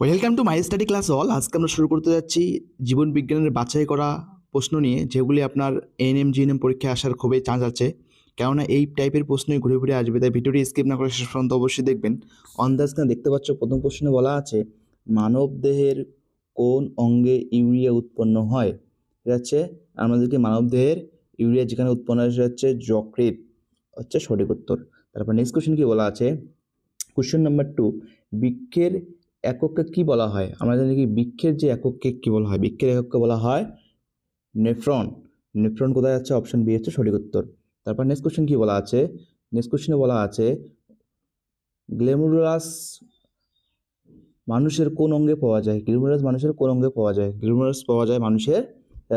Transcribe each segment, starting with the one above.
Welcome to my study class all. আজকে আমরা শুরু করতে যাচ্ছি জীবন বিজ্ঞানের বাছাই করা প্রশ্ন নিয়ে, যেগুলি আপনার এএনএম জিএনএম পরীক্ষায় আসার খুবই চান্স আছে। কেননা এই টাইপের প্রশ্নই ঘুরে ঘুরে আসবে, তাই ভিডিওটি স্কিপ না করে শেষ পর্যন্ত অবশ্যই দেখবেন। অন দ্য স্ক্রিনে দেখতে পাচ্ছ প্রথম প্রশ্নে বলা আছে মানব দেহের কোন অঙ্গে ইউরিয়া উৎপন্ন হয়। এটা হচ্ছে আমাদেরকে মানব দেহের ইউরিয়া যেখানে উৎপন্ন হয় সেটা হচ্ছে যকৃৎ, হচ্ছে সঠিক উত্তর। তারপর নেক্সট কোশ্চেন কি বলা আছে, কোশ্চেন নাম্বার 2, বৃক্ষের একককে কি বলা হয়। আমরা জানি কি বৃক্ষের যে একককে কি বলা হয়, বৃক্ষের একককে বলা হয় নেফ্রন। নেফ্রন কোথায় আছে, অপশন বি হচ্ছে সঠিক উত্তর। তারপর নেক্সট কোশ্চেন কি বলা আছে, নেক্সট কোশ্চেনে বলা আছে গ্ল্যামুরাস মানুষের কোন অঙ্গে পাওয়া যায়। গ্ল্যামুরাস মানুষের কোন অঙ্গে পাওয়া যায়, গ্ল্যামুরাস পাওয়া যায় মানুষের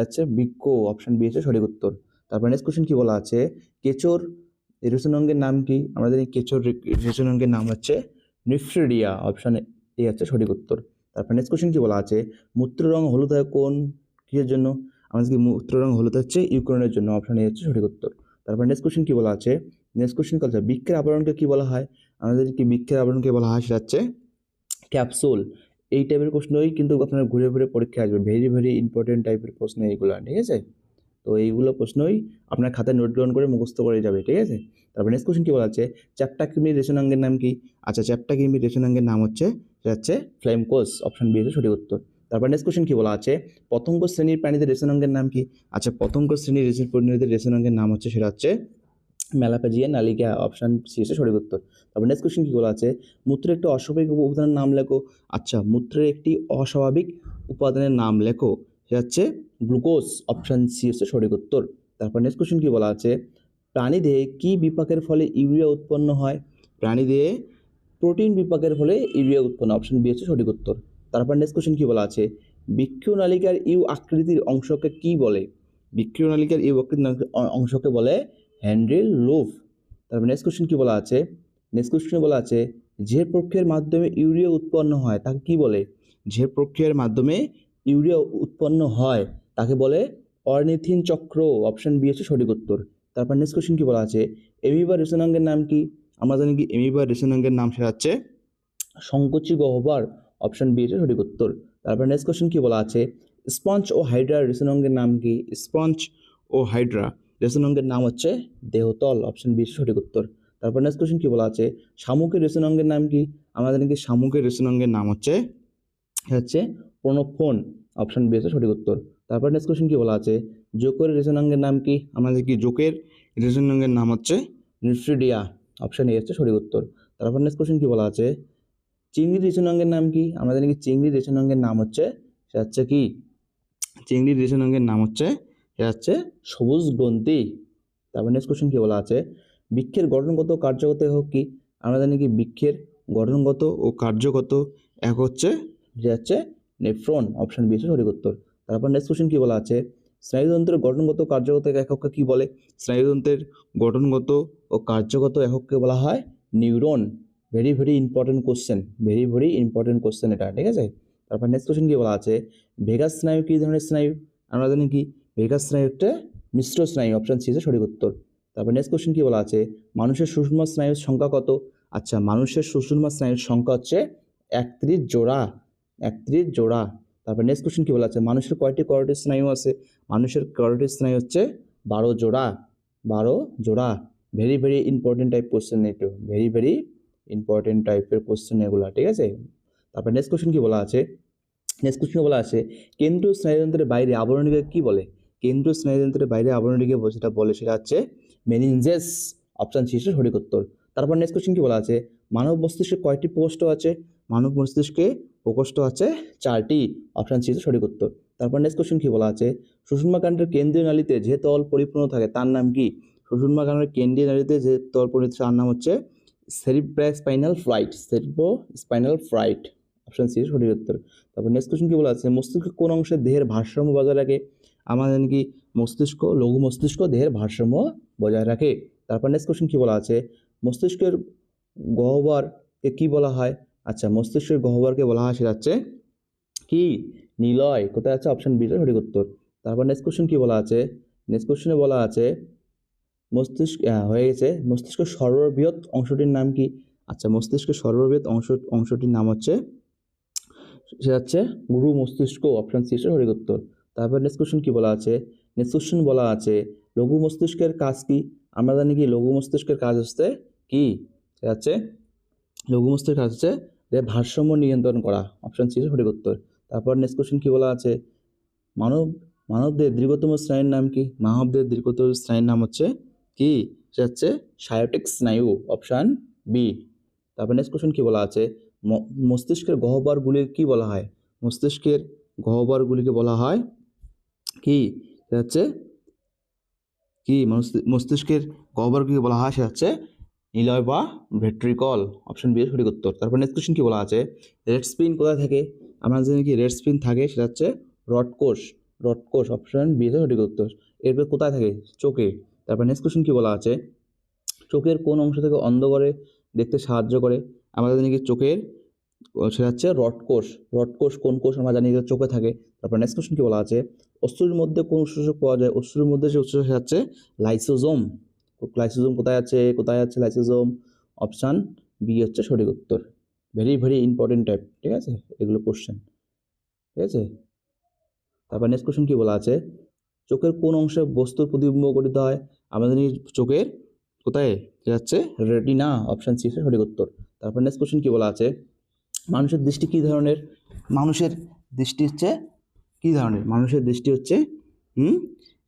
হচ্ছে বৃক্ক, অপশন বি হচ্ছে সঠিক উত্তর। তারপর নেক্সট কোশ্চেন কি বলা আছে, কেচোর রেচন অঙ্গের নাম কি। আমরা জানি কেচোর রেচন অঙ্গের নাম হচ্ছে নিফ্রিডিয়া, অপশন এ হচ্ছে সঠিক উত্তর। তারপর নেক্সট কোশ্চেন কি বলা আছে, মূত্র রং হলুদ হয় কোন কিসের জন্য। আমাদের কি মূত্র রং হলুদ হচ্ছে ইউক্রেনের জন্য, অপশন এ হচ্ছে সঠিক উত্তর। তারপর নেক্সট কোশ্চেন কি বলা আছে, নেক্সট কোশ্চেন কি বলা আছে, বৃক্ষের আবরণকে কি বলা হয়। আমাদের কি বৃক্ষের আবরণকে বলা হয় সেটা হচ্ছে ক্যাপসুল। এই টাইপের প্রশ্নই কিন্তু আপনার ঘুরে ঘুরে পরীক্ষা আসবে, ভেরি ভেরি ইম্পর্টেন্ট টাইপের প্রশ্ন এইগুলো, ঠিক আছে। তো এইগুলো প্রশ্নই আপনার খাতায় নোট ডাউন করে মুখস্থ করে যাবে, ঠিক আছে। তারপর নেক্সট কোশ্চেন কি বলা আছে, চ্যাপ্টা কৃমির রেশনাঙ্গের নাম কি। আচ্ছা, চ্যাপ্টা কৃমির রেশনাঙ্গের নাম হচ্ছে সেটা হচ্ছে ফ্লেমকোস, অপশন বি হচ্ছে সঠিক উত্তর। তারপর নেক্সট কোশ্চেন কি বলা আছে, পতঙ্গ শ্রেণীর প্রাণীদের রেশনাঙ্গের নাম কি। আচ্ছা, পতঙ্গ শ্রেণীর প্রাণীদের রেশনাঙ্গের নাম হচ্ছে সেটা হচ্ছে মেলাপেজিয়া নালিকা, অপশন সি হচ্ছে সঠিক উত্তর। তারপর নেক্সট কোশ্চেন কি বলা আছে, মূত্রের একটি অস্বাভাবিক উপাদানের নাম লেখো। আচ্ছা, মূত্রের একটি অস্বাভাবিক উপাদানের নাম লেখো, সেটা হচ্ছে গ্লুকোজ, অপশন সি হচ্ছে সঠিক উত্তর। তারপর নেক্সট কোশ্চেন কি বলা আছে, প্রাণীদেহে কি বিপাকের ফলে ইউরিয়া উৎপন্ন হয়। প্রাণীদেহে প্রোটিন বিপাকের ফলে ইউরিয়া উৎপন্ন, অপশন বি হচ্ছে সঠিক উত্তর। তারপর নেক্সট কোশ্চেন কি বলা আছে, বৃক্ষীয় নালিকার ইউ আকৃতির অংশকে কি বলে। বৃক্ষীয় নালিকার ইউ আকৃতির অংশকে বলে হ্যান্ডেল লুফ। তারপর নেক্সট কোশ্চেন কি বলা আছে, নেক্সট কোশ্চেনে বলা আছে যে প্রক্রিয়ার মাধ্যমে ইউরিয়া উৎপন্ন হয় তাকে কি বলে। যে প্রক্রিয়ার মাধ্যমে ইউরিয়া উৎপন্ন হয় তাকে বলে অর্নিথিন চক্র, অপশন বি হচ্ছে সঠিক উত্তর। তারপর নেক্সট কোশ্চেন কি বলা আছে, এমিবার রেশনাঙ্গের নাম কি। আমরা জানি কি এমিবার রেশনাঙ্গের নাম সেটা হচ্ছে সংকোচী গহ্বর, অপশন বি হচ্ছে সঠিক উত্তর। তারপর নেক্সট কোশ্চেন কি বলা আছে, স্পঞ্জ ও হাইড্রা রেশনাঙ্গের নাম কি। স্পঞ্জ ও হাইড্রা রেশনাঙ্গের নাম হচ্ছে দেহতল, অপশন বি সঠিক উত্তর। তারপর নেক্সট কোশ্চেন কি বলা আছে, শামুকের রেশনাঙ্গের নাম কি। আমরা জানি কি শামুকের রেশনাঙ্গের নাম হচ্ছে প্রোনোফোন, অপশন বি হচ্ছে সঠিক উত্তর। তারপর নেক্সট কোশ্চেন কি বলা আছে, জোকের রেশনাঙ্গের নাম কি। আমাদের কি জোকের রেশনাঙ্গের নাম হচ্ছে নিউট্রিডিয়া, অপশন এ হচ্ছে সঠিক উত্তর। তারপর নেক্সট কোশ্চেন কি বলা আছে, চিংড়ির রেশনাঙ্গের নাম কি। আমরা জানি কি চিংড়ির রেশনাঙ্গের নাম হচ্ছে সেটা হচ্ছে কি, চিংড়ির রেশনাঙ্গের নাম হচ্ছে সেটা হচ্ছে সবুজ গ্রন্থি। তারপর নেক্সট কোশ্চেন কি বলা আছে, বৃক্ষের গঠনগত কার্যগত একক কি। আমরা জানি কি বৃক্ষের গঠনগত ও কার্যগত এক হচ্ছে যেটা হচ্ছে নেফ্রন, অপশন বি হচ্ছে সঠিক উত্তর। তারপর নেক্সট কোশ্চেন কি বলা আছে, স্নায়ুতন্ত্রের গঠনগত কার্যগত একককে কি বলে। স্নায়ুতন্ত্রের গঠনগত ও কার্যগত একককে বলা হয় neuron. Very very important question, very very important question এটা, ঠিক আছে। তারপর নেক্সট কোশ্চেন কি বলা আছে, ভেগাস স্নায়ু কী ধরনের স্নায়ু। আমরা জানি কি ভেগাস স্নায়ু একটা মিশ্র স্নায়ু, অপশন সি হচ্ছে সঠিক উত্তর। তারপর নেক্সট কোশ্চেন কি বলা আছে, মানুষের সুষুম্না স্নায়ুর সংখ্যা কত। আচ্ছা, মানুষের সুষুম্না স্নায়ুর সংখ্যা হচ্ছে 31 জোড়া, 31 জোড়া। তারপর নেক্সট কোশ্চেন কি বলা আছে, মানুষের কয়টি করোটিড স্নায়ু আছে। মানুষের করোটিড স্নায়ু হচ্ছে 12 জোড়া, 12 জোড়া। Very very important type question, একটু ভেরি ভেরি ইম্পর্টেন্ট টাইপের কোশ্চেন এগুলো, ঠিক আছে। তারপর নেক্সট কোশ্চেন কি বলা আছে, নেক্সট কোশ্চেন বলা আছে কেন্দ্রীয় স্নায়ুতন্ত্রের বাইরে আবরণীকে কি বলে। কেন্দ্রীয় স্নায়ুতন্ত্রের বাইরে আবরণীকে যেটা বলে সেটা হচ্ছে মেনিনজেস, অপশন সি হচ্ছে সঠিক উত্তর। তারপর নেক্সট কোশ্চেন কি বলা আছে, মানব মস্তিষ্কে কয়টি প্রকোষ্ঠ আছে। মানব মস্তিষ্কে প্রকোষ্ঠ আছে 4টি, অপশন সি হচ্ছে সঠিক উত্তর। তারপর নেক্সট কোশ্চেন কি বলা আছে, সুষুম্নাকাণ্ডের কেন্দ্রীয় নালীতে যে তল পরিপূর্ণ থাকে তার নাম কি। সুষুম্নাকাণ্ডের কেন্দ্রীয় নালীতে যে তল পরিপূর্ণ তার নাম হচ্ছে cerebrospinal fluid, cerebrospinal fluid, option C সঠিক উত্তর। তারপর নেক্সট কোশ্চেন কি বলা আছে, মস্তিষ্ক কোন অংশে দেহের ভারসাম্য বজায় রাখে। আমরা জানি কি মস্তিষ্ক, লঘু মস্তিষ্ক দেহের ভারসাম্য বজায় রাখে। তারপর নেক্সট কোশ্চেন কি বলা আছে, মস্তিষ্কের গহ্বরকে কি বলা হয়। আচ্ছা, মস্তিষ্কের গহ্বরকে বলা হয় সেটা হচ্ছে কি নিলয়, কোথায় আছে, অপশন বি সঠিক উত্তর। তারপর নেক্সট কোশ্চেন কি বলা আছে, নেক্সট কোশ্চেনে বলা আছে মস্তিষ্ক হয়ে গেছে, মস্তিষ্কের সর্ববৃহৎ অংশটির নাম কি। আচ্ছা, মস্তিষ্কের সর্ববৃহৎ অংশটির নাম হচ্ছে সেটা হচ্ছে গুরু মস্তিষ্ক, অপশন সি হচ্ছে সঠিক উত্তর। তারপর নেক্সট কোশ্চেন কি বলা আছে, নেক্সট কোশ্চেন বলা আছে লঘু মস্তিষ্কের কাজ কি? আমরা জানি কি লঘু মস্তিষ্কের কাজ হচ্ছে কি? সেটা হচ্ছে লঘু মস্তিষ্কের কাজ হচ্ছে যে ভারসাম্য নিয়ন্ত্রণ করা, অপশন সি সঠিক উত্তর। তারপর নেক্সট কোশ্চেন কি বলা আছে, মানবদের দীর্ঘতম স্নায়ুর নাম কি? মানবদের দীর্ঘতম স্নায়ুর নাম হচ্ছে কি? সেটা হচ্ছে সায়োটিক স্নায়ু, অপশন বি। তারপর নেক্সট কোশ্চেন কি বলা আছে, মস্তিষ্কের গহ্বরগুলির কি বলা হয়? মস্তিষ্কের গহ্বরগুলিকে বলা হয় কি? সেটা হচ্ছে কি? মস্তিষ্কের গহ্বরগুলিকে বলা হয় সেটা হচ্ছে নিলয় বা ভেন্ট্রিকল, অপশন বি এর সঠিক উত্তর। তারপর নেক্সট কোশ্চেন কি বলা আছে, রেড স্পিন কোথায় থাকে? আমরা জানি কি রেড স্পিন থাকে সেটা হচ্ছে রডকোষ, রডকোষ, অপশন বি এর সঠিক উত্তর। এরপর কোথায় থাকে? চোখে। তারপর নেক্সট কোশ্চেন কি বলা আছে, চোখের কোন অংশ থেকে অন্ধকারে দেখতে সাহায্য করে? আমরা জানি কি চোখের সেটা হচ্ছে রডকোষ, রডকোষ কোন কোষ? আমরা জানি যে চোখে থাকে। তারপর নেক্সট কোশ্চেন কি বলা আছে, অশ্রুর মধ্যে কোন উৎসেচক পাওয়া যায়? অশ্রুর মধ্যে যে উৎসেচক সেটা হচ্ছে লাইসোজোম। লাইসোজোম কোথায় আছে? কোথায় আছে লাইসোজোম? অপশান বি হচ্ছে সঠিক উত্তর। ভেরি ভেরি ইম্পর্টেন্ট টাইপ, ঠিক আছে এগুলো কোশ্চেন, ঠিক আছে। তারপর নেক্সট কোশ্চেন কি বলা আছে, চোখের কোন অংশে বস্তুর প্রতিবিম্ব গঠিত হয়? আমাদের চোখের কোথায়? সেটা হচ্ছে রেটিনা, অপশান সি হচ্ছে সঠিক উত্তর। তারপর নেক্সট কোশ্চেন কি বলা আছে, মানুষের দৃষ্টি কী ধরনের? মানুষের দৃষ্টি হচ্ছে কী ধরনের? মানুষের দৃষ্টি হচ্ছে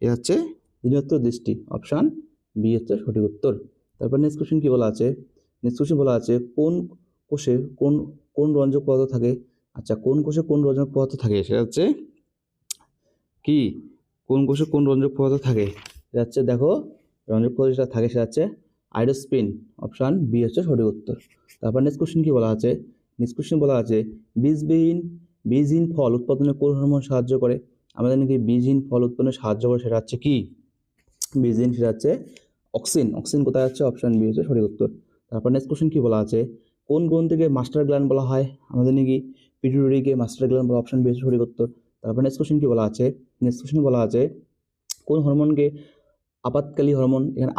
এ হচ্ছে দ্বিনেত্র দৃষ্টি, অপশান বি হচ্ছে সঠিক উত্তর। তারপর নেক্সট কোশ্চেন কি বলা আছে, নেক্সট কোশ্চেন বলা আছে কোন কোষে কোন কোন রঞ্জক পদার্থ থাকে? আচ্ছা, কোন কোষে কোন রঞ্জক পদার্থ থাকে? সেটা হচ্ছে কি? কোন কোষে কোন রঞ্জক পদার্থ থাকে? সেটা হচ্ছে দেখো, রঞ্জক পদার্থ যেটা থাকে সেটা হচ্ছে আইডোস্পিন, অপশান বি হচ্ছে সঠিক উত্তর। তারপর নেক্সট কোশ্চেন কি বলা আছে, নেক্সট কোশ্চেন বলা আছে বীজহীন ফল উৎপাদনে কোন হরমোন সাহায্য করে? আমাদের নাকি বীজহীন ফল উৎপাদনে সাহায্য করে সেটা হচ্ছে কি? বীজহীন, সেটা হচ্ছে অক্সিন। অক্সিন কোথায় আছে? অপশান বি হচ্ছে সঠিক উত্তর। তারপর নেক্সট কোশ্চেন কি বলা আছে, কোন গ্রন্থিকে মাস্টার গ্ল্যান্ড বলা হয়? আমাদের নাকি পিটুইটারিকে মাস্টার গ্ল্যান্ড বলা, অপশান বি হচ্ছে সঠিক উত্তর। তারপর নেক্সট কোশ্চেন কি বলা আছে, নেক্সট কোশ্চেন বলা আছে কোন হরমোনকে আপাতকালীন হরমোন, এখানে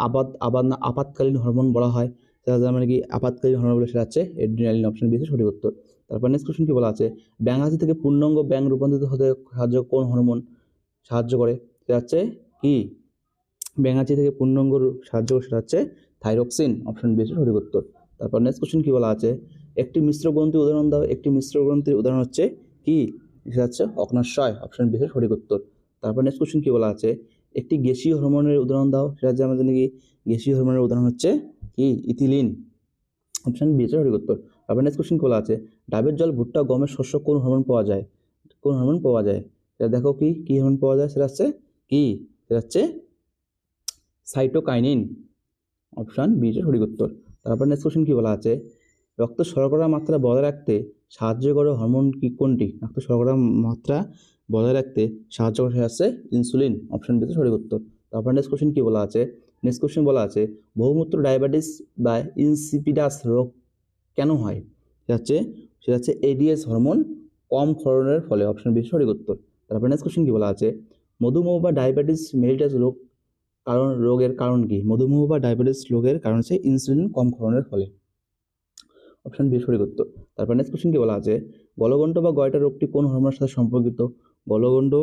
আপাতকালীন হরমোন বলা হয়? সেটা মানে কি আপাতকালীন হরমোন বলে সেটা হচ্ছে এড্রিনালিন, অপশন বি সঠিক উত্তর। তারপর নেক্সট কোশ্চেন কি বলা আছে, ব্যাঙাচি থেকে পূর্ণাঙ্গ ব্যাঙ রূপান্তরিত হতে সাহায্য কোন হরমোন সাহায্য করে? সেটা হচ্ছে কি? ব্যাঙাচি থেকে পূর্ণাঙ্গ সাহায্য করে সেটা হচ্ছে থাইরক্সিন, অপশন বি সঠিক উত্তর। তারপর নেক্সট কোশ্চেন কি বলা আছে, একটি মিশ্র গ্রন্থির উদাহরণ দাও। একটি মিশ্র গ্রন্থির উদাহরণ হচ্ছে কি? সেটা হচ্ছে অগ্ন্যাশয়, অপশন বি সঠিক উত্তর। তারপর নেক্সট কোশ্চেন কি বলা আছে, একটি গ্যাসীয় হরমোনের উদাহরণ দাও। সেটা হচ্ছে আমাদের নাকি গ্যাসীয় হরমোনের উদাহরণ হচ্ছে কি? ইথিলিন, অপশন বি সঠিক উত্তর। তারপর নেক্সট কোশ্চেন কি বলা আছে, ডাবের জল, ভুট্টা, গমের শস্য কোন হরমোন পাওয়া যায়? কোন হরমোন পাওয়া যায়? সেটা দেখো কি কি হরমোন পাওয়া যায়? সেটা হচ্ছে কি? সেটা হচ্ছে সাইটোকাইনিন, অপশান বি সঠিক উত্তর। তারপর নেক্সট কোশ্চেন কি বলা আছে, রক্ত শর্করার মাত্রা বজায় রাখতে সাহায্য করে হরমোন কি কোনটি? রক্ত শর্করার মাত্রা বজায় রাখতে সাহায্য করে আছে ইনসুলিন, অপশান বি সঠিক উত্তর। তারপর নেক্সট কোশ্চেন কি বলা আছে, নেক্সট কোশ্চেন বলা আছে বহুমূত্র ডায়াবেটিস বা ইনসিপিডাস রোগ কেন হয়? সেটা হচ্ছে এডিএস হরমোন কম ক্ষরণের ফলে, অপশান বি সঠিক উত্তর। তারপর নেক্সট কোশ্চেন কি বলা আছে, মধুমেহ বা ডায়াবেটিস মেলিটাস রোগের কারণ কি? মধুমেহ বা ডায়াবেটিস রোগের কারণ হচ্ছে ইনসুলিন কম ক্ষরণের ফলে, অপশন বি সঠিক উত্তর। তারপর নেক্সট কোশ্চেন কি বলা আছে, গলগণ্ড বা গয়টার রোগটি কোন হরমোনের সাথে সম্পর্কিত? গলগণ্ড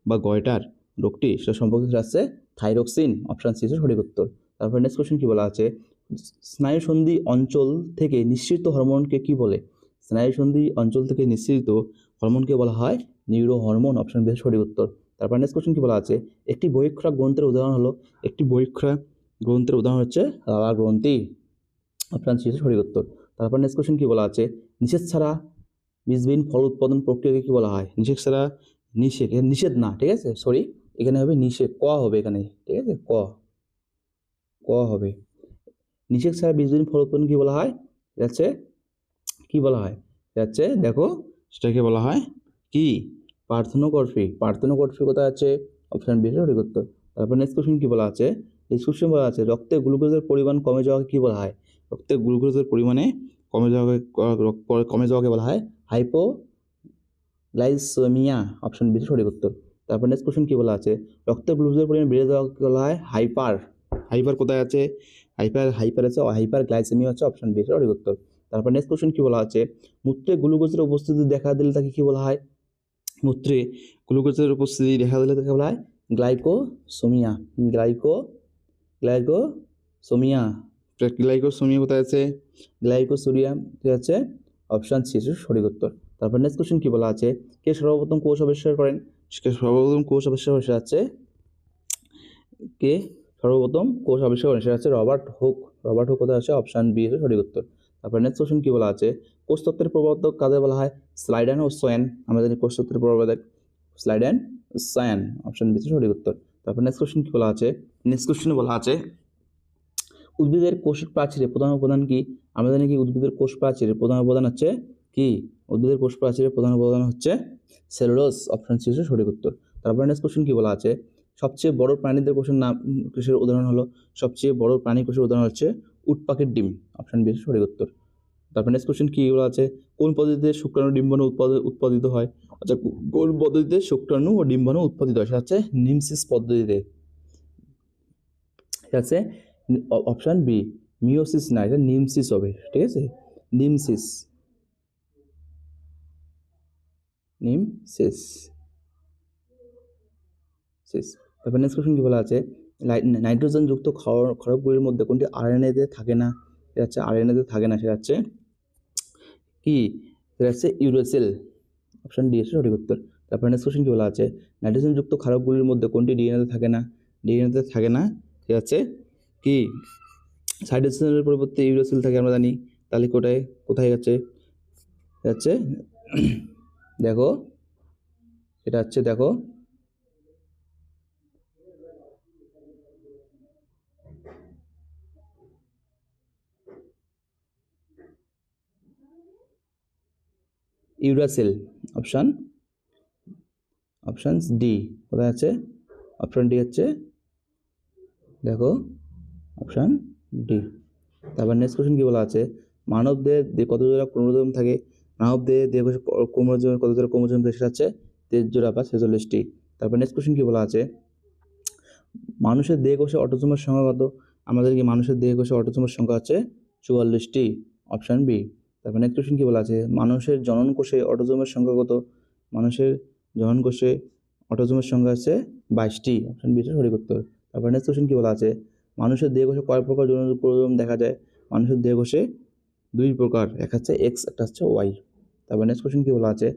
বা গয়টার রোগটি সেটা সম্পর্কিত আছে থাইরক্সিন, অপশন সি সঠিক উত্তর। তারপর নেক্সট কোশ্চেন কি বলা আছে, স্নায়ুসন্ধি অঞ্চল থেকে নিঃসৃত হরমোনকে কি বলে? স্নায়ুসন্ধি অঞ্চল থেকে নিঃসৃত হরমোনকে বলা হয় নিউরো হরমোন, অপশন বি সঠিক উত্তর। তারপর নেক্সট কোশ্চেন কি বলা আছে, একটি বহিঃক্ষরা গ্রন্থের উদাহরণ হলো? একটি বহিঃক্ষরা গ্রন্থের উদাহরণ হচ্ছে লালা গ্রন্থি, অপশন সি সঠিক উত্তর। তারপর নেক্সট কোশ্চেন কি বলা আছে, নিষেধ ছাড়া বীজবিহীন ফল উৎপাদন প্রক্রিয়াকে কি বলা হয়? নিষেধ ছাড়া, নিষেধ না, ঠিক আছে, সরি, এখানে হবে নিষেধ, ক হবে এখানে, ঠিক আছে, ক হবে। নিষেধ ছাড়া বীজবিহীন ফল উৎপাদন কি বলা হয়? এটা হচ্ছে কি বলা হয়? এটা হচ্ছে দেখো, সেটাকে বলা হয় কি? পার্থেনোগ্রাফি। পার্থেনোগ্রাফি কোথায় আছে? অপশন বি সঠিক উত্তর। তারপর নেক্সট কোশ্চেন কি বলা আছে, নেক্সট কোশ্চেন বলা আছে রক্তে গ্লুকোজের পরিমাণ কমে যাওয়াকে কি বলা হয়? রক্তে গ্লুকোজের পরিমাণে কমে যাওয়াকে বলা হয় হাইপোগ্লাইসেমিয়া, অপশন বি সঠিক উত্তর। তারপর নেক্সট কোশ্চেন কি বলা আছে, রক্তে গ্লুকোজের পরিমাণ বেড়ে যাওয়াকে বলা হয় হাইপার কোথায় আছে? হাইপার আছে, হাইপার গ্লাইসেমিয়া হচ্ছে অপশন বি সঠিক উত্তর। তারপর নেক্সট কোশ্চেন কি বলা আছে, মূত্রে গ্লুকোজের উপস্থিতি দেখা দিলে তাকে কি বলা হয়, মূত্রে গ্লুকোজের উপস্থিতি দেখা দিলে তাকে বলা হয় গ্লাইকোসোমিয়া। গ্লাইকোসোমিয়া গ্লাইকোসোমিয়া কোথায় আছে, গ্লাইকোসোডিয়াম ঠিক আছে, অপশান সি সঠিক উত্তর। তারপর নেক্সট কোশ্চেন কি বলা আছে, কে সর্বপ্রথম কোষ আবিষ্কার করেন, সেটা হচ্ছে কে সর্বপ্রথম কোষ আবিষ্কার করেন, সেটা হচ্ছে রবার্ট হুক। কোথায় আছে, অপশান বি হচ্ছে সঠিক উত্তর। তারপর নেক্সট কোশ্চেন কি বলা আছে, কোষতত্ত্বের প্রবর্তক কাদের বলা হয়, স্লাইডেন ও সোয়েন। আমরা জানি কোষতত্ত্বের প্রবর্তক স্লাইডেন সোয়েন, অপশান বি হচ্ছে সঠিক উত্তর। তারপর নেক্সট কোশ্চেন কি বলা আছে, উদ্ভিদের কোষ প্রাচীরের প্রধান উপাদান কি, আমরা জানি কি উদ্ভিদের কোষ প্রাচীরের প্রধান উপাদান হচ্ছে কি, উদ্ভিদের কোষ প্রাচীরের প্রধান উপাদান হচ্ছে সেলুলোজ, অপশন সি হচ্ছে সঠিক উত্তর। তারপর নেক্সট কোশ্চেন কি বলা আছে, সবচেয়ে বড় প্রাণীদের কোষের নাম, কোষের উদাহরণ হলো, সবচেয়ে বড় প্রাণী কোষের উদাহরণ হচ্ছে উট পাখির ডিম, অপশন বি সঠিক উত্তর। তারপর নেক্সট কোশ্চেন কি বলা আছে, কোন পদ্ধতিতে শুক্রাণু ডিম্বাণু উৎপাদিত হয়, আচ্ছা কোন পদ্ধতিতে শুক্রাণু ও ডিম্বাণু উৎপাদিত হয়, সেটা হচ্ছে নিমসিস পদ্ধতিতে, ঠিক আছে, অপশান বি, মিওসিস না, এটা নিমসিস হবে, ঠিক আছে, নিমসিস। তারপর নেক্সট কোশ্চেন কি বলা আছে, নাইট্রোজেন যুক্ত ক্ষরকগুলির মধ্যে কোনটি আরএনএতে থাকে না, সেটা হচ্ছে আরএনএতে থাকে না, সেটা হচ্ছে কি, সেটা হচ্ছে ইউরেসিল, অপশান ডি হচ্ছে সঠিক উত্তর। তারপর নেক্সট কোশ্চেন কি বলা আছে, নাইট্রোজেন যুক্ত ক্ষারকগুলির মধ্যে কোনটি ডিএনএতে থাকে না, সেটা হচ্ছে কি, সাইটোসিনের পরিবর্তে ইউরেসিল থাকে আমরা জানি, তাহলে কোথায় যাচ্ছে দেখো, এটা হচ্ছে দেখো ইউরাসিল, অপশান ডি কোথায় আছে, অপশান ডি হচ্ছে দেখো, অপশান ডি। তারপর নেক্সট কোশ্চেন কি বলা আছে, মানবদের কত জোড়া ক্রোমোজোম থাকে, মানবদের ক্রোমোজোম কত জোড়া ক্রোমোজোম থাকে, সেটা হচ্ছে 23 জোড়া বা 46টি। তারপর নেক্সট কোশ্চেন কি বলা আছে, মানুষের দেহ কোষে অটোসোমের সংখ্যা কত, আমাদের কি মানুষের দেহ কোষে অটোসোমের সংখ্যা হচ্ছে 44টি, অপশান বি। তারপর নেক্সট কোশ্চেন কি বলা আছে, মানুষের জনন কোষে অটোসোমের সংখ্যা কত, মানুষের জনন কোষে অটোসোমের সংখ্যা হচ্ছে 22টি, অপশান বি সঠিক উত্তর। তারপর নেক্সট কোশ্চেন কি বলা আছে, মানুষের দেহ কোষে কয় প্রকার যৌন ক্রোমোজোম দেখা যায়, মানুষের দেহ কোষে 2 প্রকার, একটা হচ্ছে এক্স, একটা হচ্ছে ওয়াই। তারপর নেক্সট কোশ্চেন কি বলা আছে,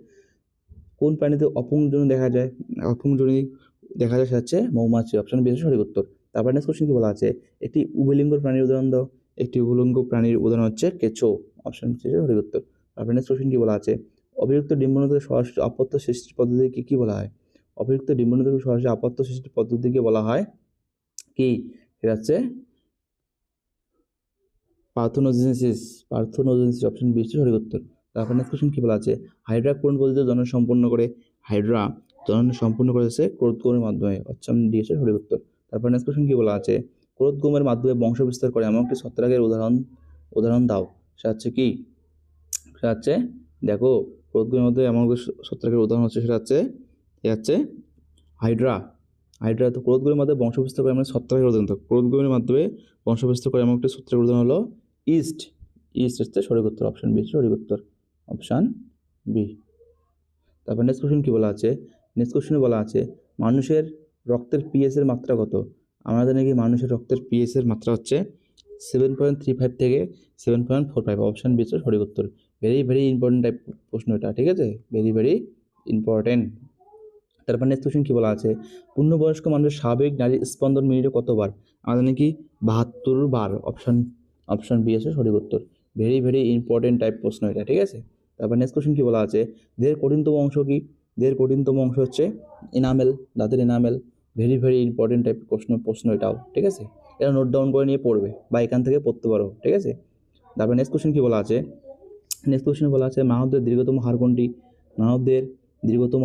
কোন প্রাণীতে অপুংজনি দেখা যায়, সেটা হচ্ছে মৌমাছি, অপশন বি সঠিক উত্তর। তারপর নেক্সট কোশ্চেন কি বলা আছে, একটি উভলিঙ্গ প্রাণীর উদাহরণ দাও, একটি উভলিঙ্গ প্রাণীর উদাহরণ হচ্ছে কেঁচো, অপশন সি সঠিক উত্তর। তারপর নেক্সট কোশ্চেন কি বলা আছে, অভিযুক্ত ডিম্বাণু থেকে সরাসরি আপত্য সৃষ্টির পদ্ধতিকে কি বলা হয়, অভিযুক্ত ডিম্বাণু থেকে সরাসরি আপত্য সৃষ্টির পদ্ধতিকে বলা হয় কি, এটা হচ্ছে পার্থেনোজেনেসিস, অপশন বি সঠিক উত্তর। তারপর নেক্সট কোশ্চেন কি বলা আছে, হাইড্রা কোন পদ্ধতিতে জনন সম্পন্ন করে, হাইড্রা জনন সম্পন্ন করেছে ক্রোধগমের মাধ্যমে, অপশন ডি হচ্ছে সঠিক উত্তর। তারপর নেক্সট কোশ্চেন কি বলা আছে, ক্রোধগমের মাধ্যমে বংশ বিস্তার করে এমন একটি ছত্রাকের উদাহরণ দাও, সেটা হচ্ছে কি, সেটা হচ্ছে দেখো, ক্রোধগমের মধ্যে এমন একটি ছত্রাকের উদাহরণ হচ্ছে, সেটা হচ্ছে হাইড্রা। তো ক্রোধগমের মাধ্যমে বংশ বিস্তার করে এমন ছত্রাকের উদাহরণ, ক্রোধগমের মাধ্যমে বংশ বিস্তার করে এমন একটি ছত্রাকের উদাহরণ হলো ইস্ট হচ্ছে সঠিক উত্তর, অপশন বি সঠিক উত্তর, অপশান বি। তারপর নেক্সট কোশ্চেন কি বলা আছে, নেক্সট কোশ্চেনে বলা আছে, মানুষের রক্তের পিএস এর মাত্রা কত, আমরা জানি কি মানুষের রক্তের পিএস এর মাত্রা হচ্ছে 7.35 থেকে 7.45, অপশান বি সঠিক উত্তর। ভেরি ইম্পর্টেন্ট টাইপ প্রশ্ন এটা, ঠিক আছে, ভেরি ইম্পর্টেন্ট। তারপর নেক্সট কোশ্চেন কি বলা আছে, পূর্ণবয়স্ক মানুষের স্বাভাবিক নারীর স্পন্দন মিনিটে কতবার, আমরা জানি কি 72 বার, অপশন বি আছে সঠিক উত্তর। ভেরি ইম্পর্টেন্ট টাইপ প্রশ্ন এটা, ঠিক আছে। তারপর নেক্সট কোশ্চেন কি বলা আছে, দেহের কঠিনতম অংশ কি, দেহের কঠিনতম অংশ হচ্ছে এনামেল, দাঁতের এনামেল। ভেরি ইম্পর্টেন্ট টাইপ প্রশ্ন এটাও, ঠিক আছে, এটা নোট ডাউন করে নিয়ে পড়বে বা এখান থেকে পড়তে পারো, ঠিক আছে। তারপর নেক্সট কোশ্চেন কি বলা আছে, মানবদের দীর্ঘতম হাড় কোনটি, মানবদের দীর্ঘতম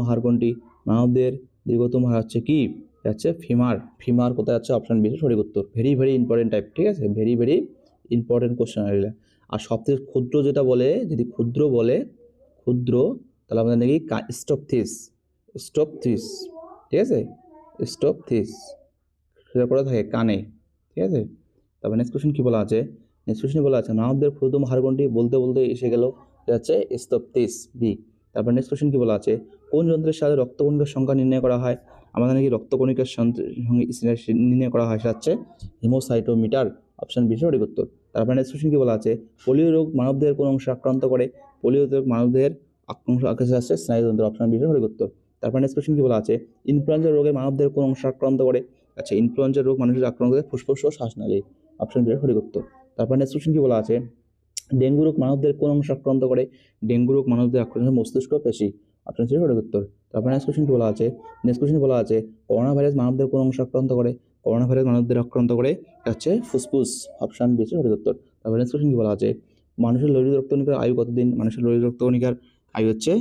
হাড় হচ্ছে কি, হচ্ছে ফিমার কোথায় আছে, অপশন বি সঠিক উত্তর। ভেরি ইম্পর্টেন্ট টাইপ, ঠিক আছে, ভেরি ইম্পর্টেন্ট কোশ্চেন এগুলো। আর সবথেকে ক্ষুদ্র যেটা বলে, যদি ক্ষুদ্র বলে, তাহলে আমাদের নাকি স্টপথিস, ঠিক আছে, স্টপথিস সেটা করে থাকে কানে, ঠিক আছে। তারপর নেক্সট কোশ্চেন কি বলা আছে, নেক্সট কোশ্চেন বলা আছে মানবদের ক্ষুদ্রতম হাড় কোনটি, বলতে বলতে এসে গেল, এটা হচ্ছে স্তপ্তিস বি। তারপর নেক্সট কোশ্চেন কি বলা আছে, কোন যন্ত্রের সাহায্যে রক্তকণিকার সংখ্যা নির্ণয় করা হয়, আমাদের নাকি রক্তকণিকার নির্ণয় করা হয়, সেটা হচ্ছে হিমোসাইটোমিটার, অপশন বি সঠিক উত্তর। তারপর নেক্সট কোশ্চেন কি বলা আছে, পোলিও রোগ মানবদেহের কোন অংশ আক্রান্ত করে, পোলিও রোগ মানবদেহের অংশ আছে স্নায়ুতন্ত্র, অপশন বি সঠিক উত্তর। তারপর নেক্সট কোশ্চেন কি বলা আছে, ইনফ্লুয়েঞ্জা রোগে মানবদেহের কোন অংশ আক্রান্ত করে, আচ্ছা ইনফ্লুয়েঞ্জা রোগ মানুষের আক্রান্ত করে ফুসফুস ও শ্বাসনালী, অপশন বি সঠিক উত্তর। তারপর নেক্সট কোশ্চেন কি বলা আছে, ডেঙ্গু রোগ মানবদের কোন অংশ আক্রান্ত করে, ডেঙ্গু রোগ মানবদের আক্রান্ত মস্তিষ্ক পেশি, অপশন সি সঠিক উত্তর। তারপর নেক্সট কোশ্চেন কি বলা আছে, নেক্সট কোশ্চেন বলা আছে করোনা ভাইরাস মানবদের কোন অংশ আক্রান্ত করে, করোনা ভাইরাস মানবদের আক্রান্ত করে হচ্ছে ফুসফুস, অপশন বি সঠিক উত্তর। তারপর নেক্সট কোশ্চেন কি বলা আছে, মানুষের লোহিত রক্তকণিকার আয়ু কতদিন, মানুষের লোহিত রক্তকণিকার আয়ু হচ্ছে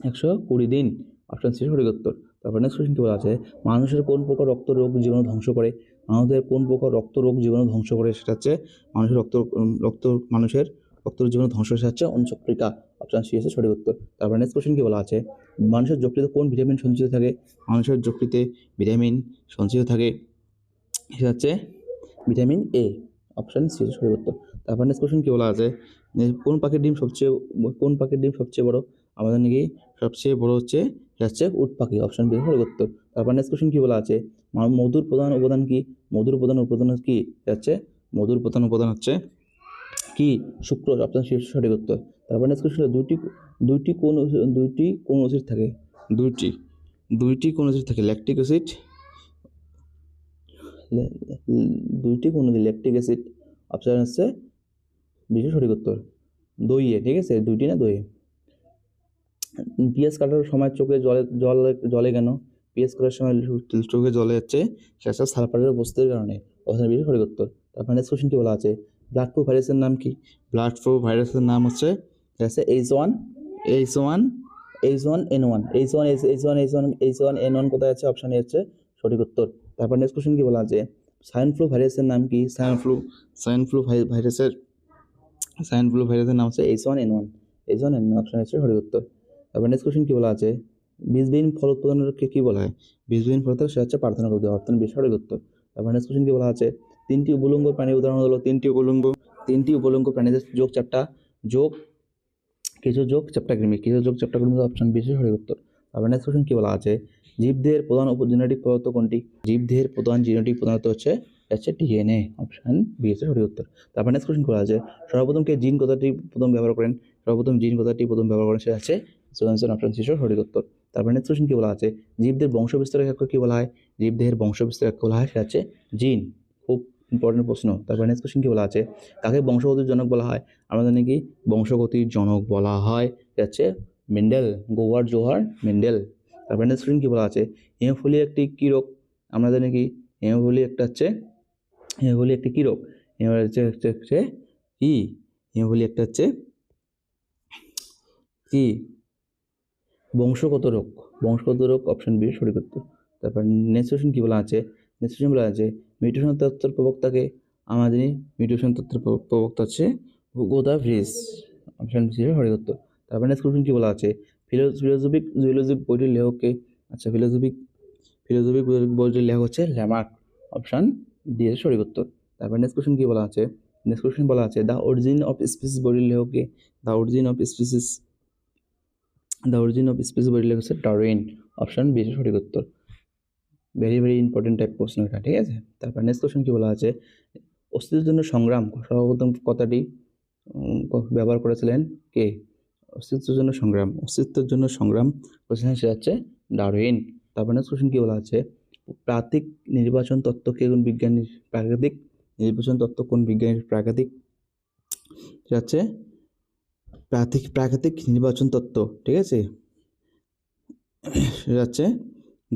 120 দিন, অপশন সি সঠিক উত্তর। তারপর নেক্সট কোশ্চেন কি বলা আছে, মানুষের কোন প্রকার রক্ত রোগ জীবাণু ধ্বংস করে, আমাদের কোন প্রকার রক্ত রোগ জীবাণু ধ্বংস করে, সেটা হচ্ছে মানুষের মানুষের রক্ত জীবাণু ধ্বংস, সেটা হচ্ছে অঞ্চক্রিকা, অপশন সি হচ্ছে সঠিক উত্তর। তারপর নেক্সট কোশ্চেন কি বলা আছে, মানুষের যকৃতে কোন ভিটামিন সঞ্চিত থাকে, মানুষের যকৃতে ভিটামিন সঞ্চিত থাকে, সেটা হচ্ছে ভিটামিন এ, অপশন সি সঠিক উত্তর। তারপর নেক্সট কোশ্চেন কি বলা আছে, কোন পাখির ডিম সবচেয়ে বড়, আমাদের নাকি সবচেয়ে বড় হচ্ছে সেটা হচ্ছে উট পাখি, অপশন বি সঠিক উত্তর। তারপর নেক্সট কোশ্চেন কি বলা আছে, মধুর প্রধান উপাদান কি, মধুর প্রধান উপাদান কি, সেটা হচ্ছে মধুর প্রধান উপাদান হচ্ছে কি সুক্রোজ, অপশন সি সঠিক উত্তর। তারপর নেক্সট কোশ্চেন, দুইটি কোন অ্যাসিড থাকে, দুইটি কোন অ্যাসিড থাকে, lactic acid, lactic acid, option হচ্ছে বিশেষ সঠিক উত্তর। দইয়ে, ঠিক আছে, দুইটি না দইয়ে। পিএস কাটার সময় চোখে জলে কেন, পিএস কাটার সময় চোখে জলে যাচ্ছে সেটা সালফারের উপস্থিতির কারণে, অপশন বি সঠিক উত্তর। তারপর নেক্সট কোশ্চেন কি বলা আছে, ব্লাড ফ্লু ভাইরাসের নাম কি, ব্লাড ফ্লু ভাইরাসের নাম হচ্ছে H1N1 কোথায় আছে, অপশন এ হচ্ছে সঠিক উত্তর। তারপর নেক্সট কোশ্চেন কি বলা আছে, সাইন ফ্লু ভাইরাসের নাম কি, সাইন ফ্লু ভাইরাসের নাম হচ্ছে H1N1, অপশন হচ্ছে সঠিক উত্তর। তারপর নেক্সট কোশ্চেন কি বলা আছে, বীজবিহীন ফল উৎপাদনকে কি বলা হয়, বীজবিহীন ফল উৎপাদন, সেটা হচ্ছে পার্থেনোগ্রোথ, অপশন বি সঠিক উত্তর। তারপর নেক্সট কোশ্চেন কি বলা আছে, তিনটি উভলিঙ্গ প্রাণীর উদাহরণ হলো, তিনটি উভলিঙ্গ প্রাণীদের যোগ চারটা, কিছু যোগ চ্যাপ্টাকৃমি, অপশন বি সঠিক উত্তর। তারপর নেক্সট কোশ্চেন কি বলা আছে, জীবদেহের প্রধান জেনেটিক পদার্থ কোনটি, জীবদেহের প্রধান জেনেটিক পদার্থ হচ্ছে ডিএনএ, অপশন বি হচ্ছে সঠিক উত্তর। তারপর নেক্সট কোশ্চেন বলা আছে, সর্বপ্রথম জিন কথাটি প্রথম ব্যবহার করেন, সেটা হচ্ছে জনসন, অপশন সি সঠিক উত্তর। তারপর নেক্সট কোশ্চেন কি বলা আছে, জীবদের বংশবিস্তার একক কি বলা হয়, জীবদেহের বংশবিস্তার একক বলা হয়, সেটা হচ্ছে জিন, খুব ইম্পর্টেন্ট প্রশ্ন। তারপর নেক্সট কোশ্চেন কি বলা আছে, কাকে বংশগতির জনক বলা হয়, আমরা জানি কি বংশগতির জনক বলা হয়, এটা হচ্ছে মেন্ডেল, গোয়ার্ড জোহার মেন্ডেল। তারপর নেক্সট কোশ্চেন কি বলা আছে, হেমোফিলিয়া একটি কি রোগ, আমরা জানি কি হেমোফিলিয়া একটি কি রোগ, হেমোফিলিয়া একটা হচ্ছে কি বংশগত রোগ, অপশন বি সঠিক উত্তর। তারপর নেক্সট কোশ্চেন কি বলা আছে, মিউটেশন তত্ত্বের প্রবক্তাকে, আমরা জানি মিউটেশন তত্ত্বের প্রবক্তা হচ্ছে Hugo de Vries, option C সঠিক উত্তর। তারপর নেক্সট কোশ্চেন কি বলা আছে, ফিলোজফিক জুওলজি বইটির লেখককে, আচ্ছা ফিলোজফিক বইটির লেখক হচ্ছে ল্যামার্ক, অপশন ডি এর সঠিক উত্তর। তারপর নেক্সট কোশ্চেন কি বলা আছে, দ্য অরিজিন অফ স্পিসিস বইটির লেখককে, দ্য অরিজিন অফ স্পিসিস বইটির লেখক হচ্ছে ডারউইন, অপশন বি সঠিক উত্তর। ভেরি ইম্পর্টেন্ট টাইপ প্রশ্ন এটা, ঠিক আছে। তারপর নেক্সট কোশ্চেন কি বলা আছে, অস্তিত্বের জন্য সংগ্রাম সর্বপ্রথম কথাটি ব্যবহার করেছিলেন কে, অস্তিত্বের জন্য সংগ্রাম করেছিলেন, সেটা হচ্ছে ডারউইন। তারপর নেক্সট কোশ্চেন কি বলা আছে, প্রাকৃতিক নির্বাচন তত্ত্ব কোন বিজ্ঞানীর, সেটা হচ্ছে প্রাকৃতিক নির্বাচন তত্ত্ব, ঠিক আছে, সেটা হচ্ছে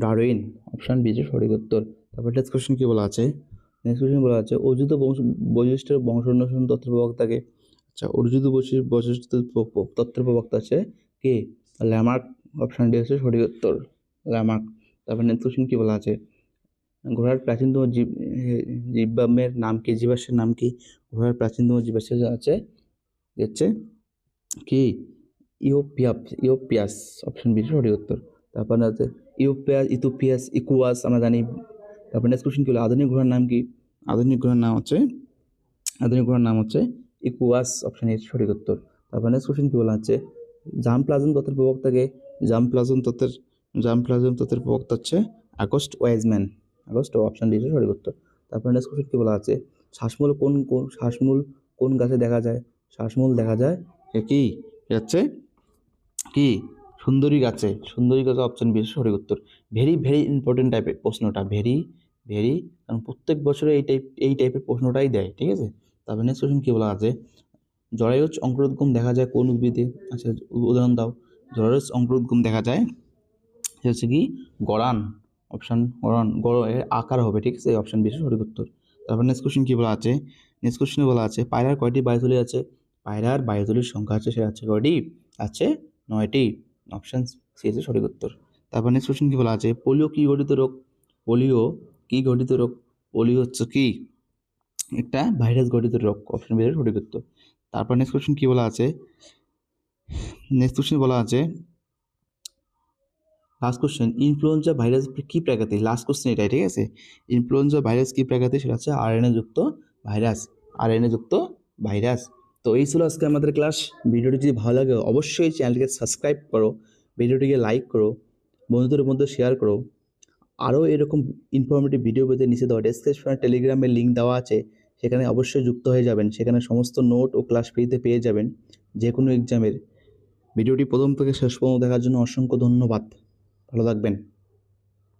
ডারউইন, অপশন বি সঠিক উত্তর। তারপর নেক্সট কোশ্চেন কি বলা আছে, অর্জিত বৈশিষ্ট্যের বংশানুসরণ তত্ত্বের প্রবক্তাকে, আচ্ছা অর্জিত বৈশিষ্ট্য তত্ত্বের প্রবক্তা আছে কে, ল্যামার্ক, অপশন ডি হচ্ছে সঠিক উত্তর, ল্যামার্ক। তারপর নেক্সট কোশ্চেন কি বলা আছে, ঘোড়ার প্রাচীনতম জীবাশ্মের নাম কি, ঘোড়ার প্রাচীনতম জীবাশ্ম হচ্ছে কি ইউপিয়াস, অপশন বি সঠিক উত্তর। তারপর আছে ইথিওপিয়াস, ইকুয়াস আমরা জানি। তারপর নেক্সট কোশ্চেন কি হলো, আধুনিক ঘোড়ার নাম কি, আধুনিক ঘোড়ার নাম হচ্ছে আধুনিক গ্রহের নাম হচ্ছে ইকুয়াস, অপশন এ সঠিক উত্তর। তারপর নেক্সট কোশ্চেন কি বলা আছে, জার্মপ্লাজম তত্ত্বের প্রবক্তাকে? জার্মপ্লাজম তত্ত্বের প্রবক্তা হচ্ছে আগস্ট ওয়েজম্যান। অপশন ডি সঠিক উত্তর। তারপর নেক্সট কোশ্চেন কি বলা আছে, শ্বাসমূল কোন গাছে দেখা যায়? শ্বাসমূল দেখা যায় কি হচ্ছে কি সুন্দরী গাছে। অপশন বি সঠিক উত্তর। ভেরি ভেরি ইম্পর্টেন্ট টাইপের প্রশ্নটা, ভেরি ভেরি, কারণ প্রত্যেক বছরে এই টাইপের প্রশ্নটাই দেয়, ঠিক আছে। তারপর নেক্সট কোশ্চেন কি বলা আছে, জরায়ুজ অঙ্কুরোদ্গম দেখা যায় কোন উদ্ভিদে? আচ্ছা উদাহরণ দাও। জরায়ুজ অঙ্কুরোদ্গম দেখা যায়, সে হচ্ছে কি গড়ান। এর আকার হবে, ঠিক আছে, অপশন বি সঠিক উত্তর। তারপর নেক্সট কোশ্চেন কি বলা আছে, বলা আছে পায়রার কয়টি বায়ুথলি আছে? পায়রার বায়ুথলির সংখ্যা আছে, সেটা আছে কয়টি? আছে 9টি, অপশন সি হচ্ছে সঠিক উত্তর। তারপর নেক্সট কোশ্চেন কি বলা আছে, পোলিও কি গঠিত রোগ? পোলিও হচ্ছে কি একটা ভাইরাস গঠিত রোগ, অপশন বি সঠিক উত্তর। তারপর নেক্সট কোশ্চেন কি বলা আছে, লাস্ট কোশ্চেন, ইনফ্লুয়েঞ্জা ভাইরাস কি প্রাকৃতিক? লাস্ট কোশ্চেন এটাই, ঠিক আছে। ইনফ্লুয়েঞ্জা ভাইরাস কি প্রাকৃতিক? সেটা হচ্ছে আরএনএ যুক্ত ভাইরাস। তো এই ছিল আজকে আমাদের ক্লাস। ভিডিওটি যদি ভালো লাগে অবশ্যই চ্যানেলটিকে সাবস্ক্রাইব করো, ভিডিওটিকে লাইক করো, বন্ধুদের মধ্যে শেয়ার করো। আরও এরকম ইনফরমেটিভ ভিডিও পেতে নিচে দেওয়া ডেসক্রিপশনে টেলিগ্রামের লিঙ্ক দেওয়া আছে, সেখানে অবশ্যই যুক্ত হয়ে যাবেন। সেখানে সমস্ত নোট ও ক্লাস ফ্রিতে পেয়ে যাবেন যে কোনো এক্সামের। ভিডিওটি প্রথম থেকে শেষ পর্যন্ত দেখার জন্য অসংখ্য ধন্যবাদ। ভালো থাকবেন।